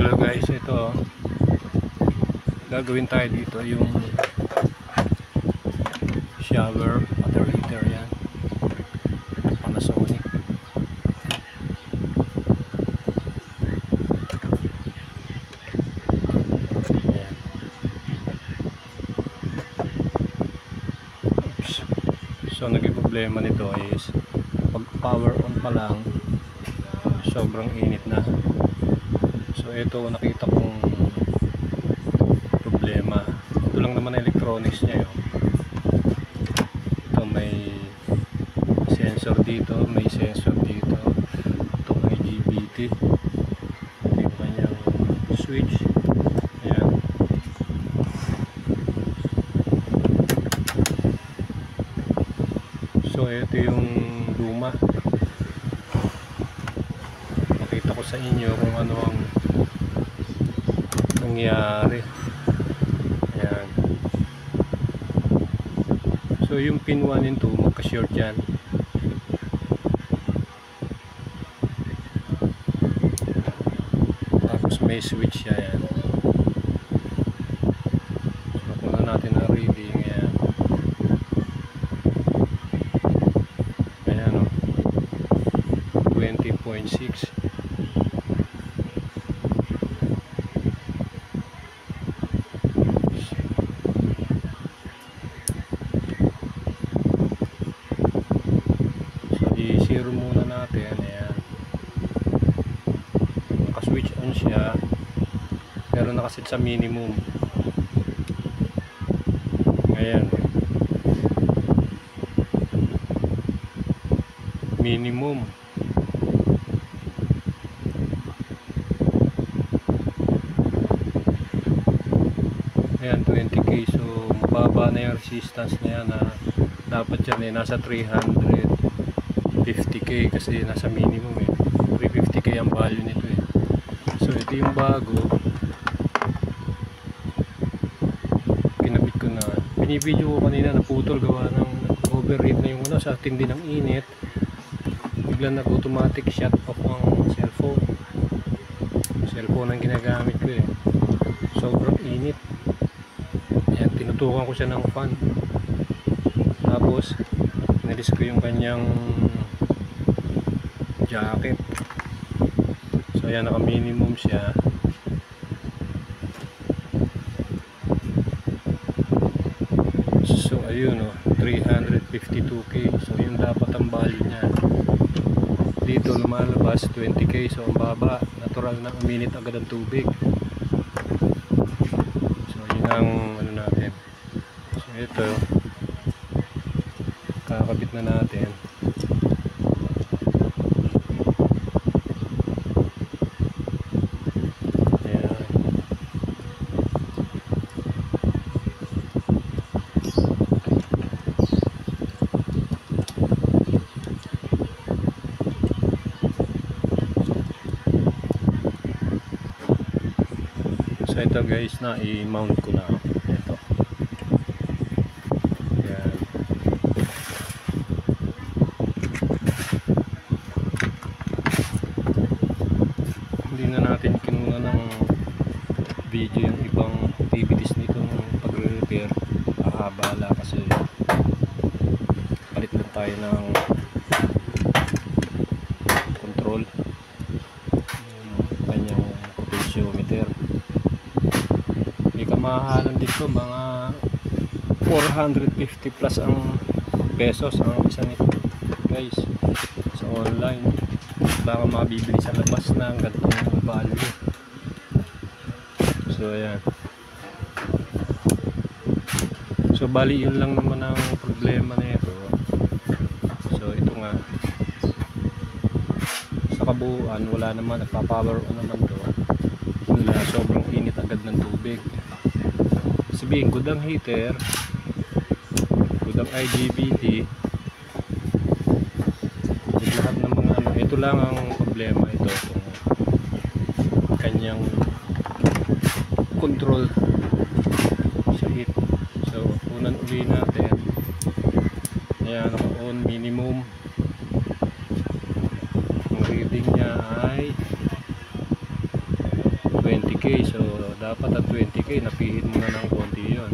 Hello guys, ito gagawin tayo dito yung shower water heater. Yan, Panasonic. Yan. Oops. So naging problema nito is pag power on pa lang sobrang init na. So ito nakita kong problema. Ito lang naman electronics niya yun. Ito may sensor dito, may sensor dito. Ito may IGBT. Ito yung kanyang switch. Ayan. So ito yung luma. Pakita ko sa inyo kung ano ang nangyari. Ayan. So yung pin 1 and 2 magka-short yan. Tapos may switch siya. Ayan. So kung natin ang reading. Ayan. Ayan o. 20.6. I-zero muna natin. Ayan. Naka-switch on siya pero nakaset sa minimum. Ayan. Minimum. Ayan, 20k. So mababa na yung resistance na yan. Dapat yan nasa 350k kasi nasa minimum 350k ang value nito So ito yung bago, kinabit ko na. Binibidyo ko kanina, naputol gawa ng overheat na yung sa tindi ng init. Biglang nag-automatic shut off ang cellphone ang ginagamit ko sobrang init. Ayan, tinutukan ko siya ng fan. Tapos nalis ko yung kanyang jacket. So ayan, naka minimum siya. So ayun 352k. So yun dapat ang value niya. Dito lumalabas 20k. So ang baba, natural na uminit agad ang tubig. So yun ang ano natin. So ito kakabit na natin. Ayan. So ito guys, na i-mount ko na ito. Ayan. Hindi na natin kinuha ng video yung ibang activities nito ng pagre-repair. Bala kasi palit lang tayo ng control, yung kanyang potentiometer. Hindi ka mahahalan dito, mga 450 plus ang pesos ang isa nito guys sa online. Baka mabibili sa labas na ang ganitong value. So ayan. So bali yun lang naman ang problema na ito. So ito nga, sa kabuuan wala naman, nagpa-power on naman to. Wala, sobrang init agad ng tubig. Sabihin, good ang heater, good ang IGBT, good lahat ng mga ano. Ito lang ang problema ito, kung kanyang control sa heat. So unan uli natin. Ayan, naka-on minimum. Ang reading niya ay 20 20k. So dapat at 20k napihit mo na ng konti yun.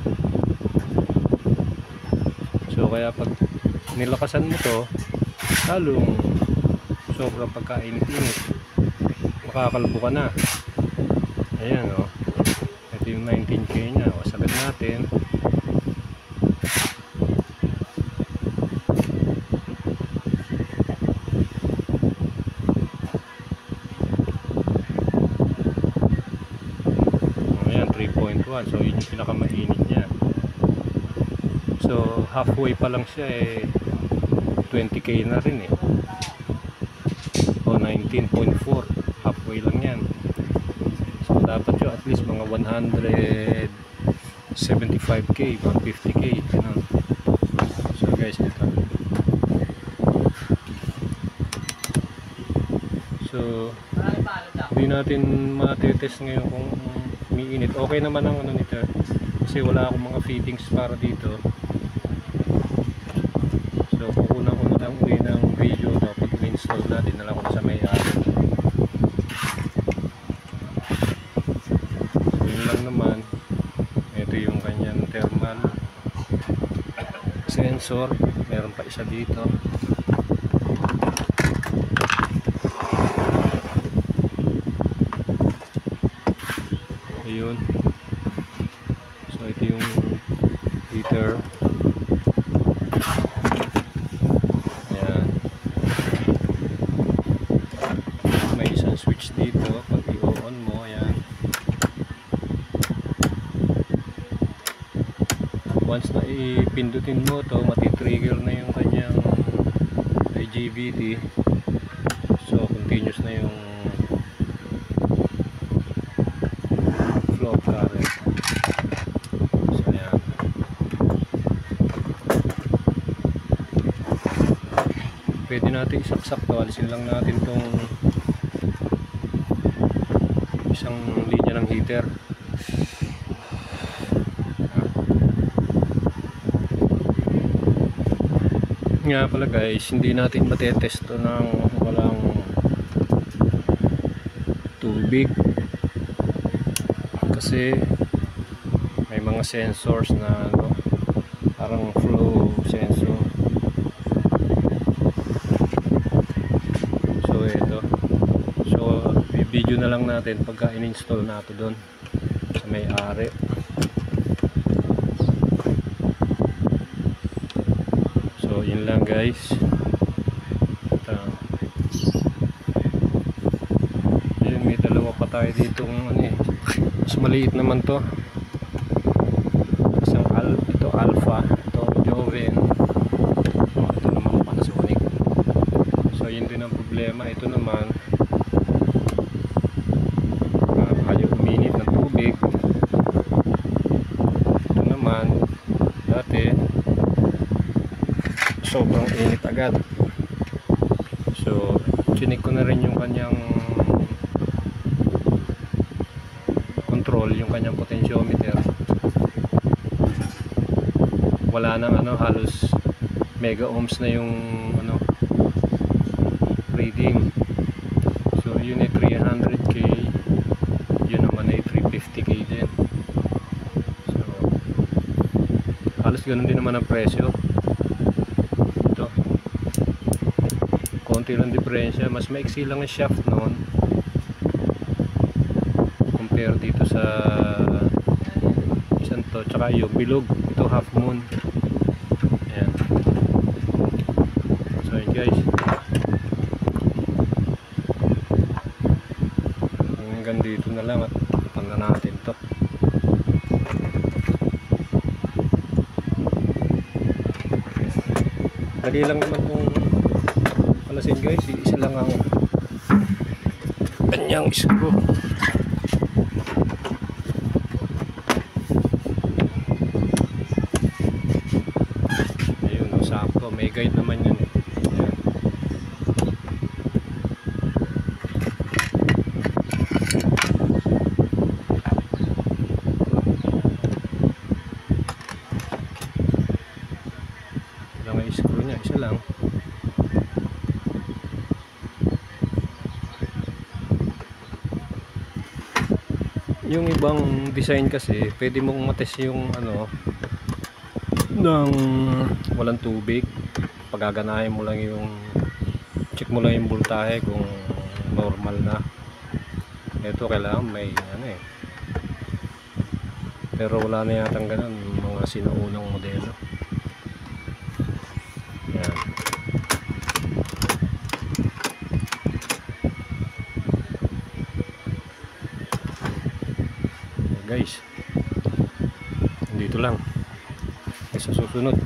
So kaya pag nilakasan mo to, lalong sobrang pagkainit-init, makakalbo ka na. Ayan o, ito yung 19k nya. O, sagad natin. Ayan, 3.1. So yun yung pinakamainit nya. So halfway pa lang siya eh, 20k na rin eh. O 19.4, halfway lang yan. So dapat yun at least mga 175k, 150k, ganun. So guys, ito. So hindi natin matitest ngayon kung umiinit. Okay naman ang ano nito kasi wala akong mga fittings para dito. So kukunan ko na lang uli ng video kapag i-install natin na lang ko sa may-ari. So yun lang naman. Ito yung kanyang thermal sensor. Meron pa isa dito. Ayun. So ito yung heater. Switch dito pag i-on mo, ayan. Once na ipindutin mo to, matitrigger na yung kanyang IGBT. So continuous na yung flow of current. So ayan. Pwede natin isaksak to, alisin lang natin tong isang linya ng heater. Nga pala guys, hindi natin matetest to ng walang tubig kasi may mga sensors na ano, parang flow sensor. So ito, video na lang natin pagka in-install nato doon sa may-ari. So yun lang guys. Ayun, may dalawa pa tayo dito ano eh. Mas maliit naman to. Ito Alpha, ito Joven. Ito naman Panasonic. So yun din ang problema. Ito naman uminit ng tubig. Ito naman dati sobrang init agad. So chinik ko na rin yung kanyang control, yung kanyang potentiometer. Wala nang ano, halos mega ohms na yung ano reading. So yun ay 300k, yun naman ay 350k din. So halos ganun din naman ang presyo. Ito konti lang diferensya, mas maiksi lang ang shaft noon compare dito sa isang to, tsaka yung bilog, ito half moon. Ayan. So yun guys, hanggang dito na lang at tapan na natin to. Dali lang naman itong palasin guys, isa lang ang kanyang screw. Ayun, sakto, may guide naman yun eh. Ayan. Lang ang screw niya, isa lang. Yung ibang design kasi pwede mong matest yung ano ng walang tubig, pagaganahin mo lang yung check mo lang yung voltahe kung normal na. Ito kailangan may ano eh, pero wala na yatang ganun mga sinaunang modelo. Yan. Guys, dito lang sa susunod.